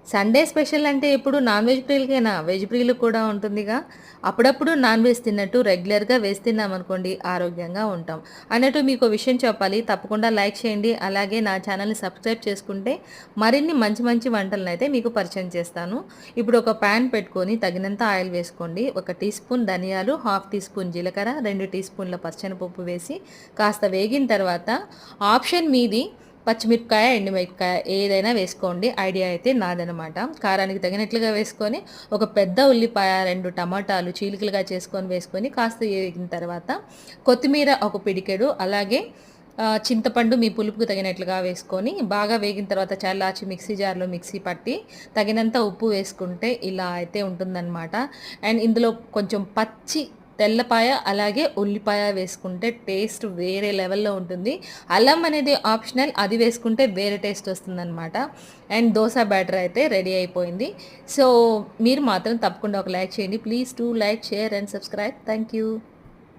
Sunday special అంటే ఎప్పుడు non veg ప్రియులకేనా? Veg ప్రియులకు కూడా ఉంటుందిగా. అప్పుడప్పుడు నాన్ వెజ్ తిన్నట్టు రెగ్యులర్‌గా వెజ్ తిన్నామనుకోండి ఆరోగ్యంగా ఉంటాం. అన్నట్టు మీకో విషయం చెప్పాలి. తప్పకుండా లైక్ చేయండి. అలాగే నా ఛానల్‌ని సబ్స్క్రైబ్ చేసుకుంటే మరిన్ని మంచి మంచి వంటలనైతే మీకు పరిచయం చేస్తాను. ఇప్పుడు ఒక పాన్ పెట్టుకొని తగినంత ఆయిల్ వేసుకోండి. ఒక టీ స్పూన్ ధనియాలు, హాఫ్ టీ స్పూన్ జీలకర్ర, 2 టీ స్పూన్ల పచ్చెనపప్పు వేసి కాస్త వేగిన తర్వాత ఆప్షన్ మీది పచ్చిమిరపకాయ, ఎండుమిరపకాయ ఏదైనా వేసుకోండి. ఐడియా అయితే నాదనమాట. కారానికి తగినట్లుగా వేసుకొని, ఒక పెద్ద ఉల్లిపాయ, 2 టమాటాలు చీలికలుగా వేసుకొని కాస్త వేగిన తర్వాత కొత్తిమీర ఒక పిడికెడు, అలాగే చింతపండు మీ పులుపుకు తగినట్లుగా వేసుకొని, బాగా వేగిన తర్వాత చల్లార్చి మిక్సీ జార్‌లో మిక్సీ పట్టి, తగినంత ఉప్పు వేసుకుంటే ఇలా అయితే ఉంటుందనమాట. అండ్ ఇందులో కొంచెం తెల్లపాయ అలాగే ఉల్లిపాయ వేసుకుంటే టేస్ట్ వేరే లెవెల్‌లో ఉంటుంది. అల్లం అనేది ఆప్షనల్. అది వేసుకుంటే వేరే టేస్ట్ వస్తుందనమాట. అండ్ దోస బ్యాటర్ అయితే రెడీ అయిపోయింది. సో, మీరు మాత్రం తప్పకుండా ఒక లైక్ చేయండి. Please do like, share and subscribe. Thank you.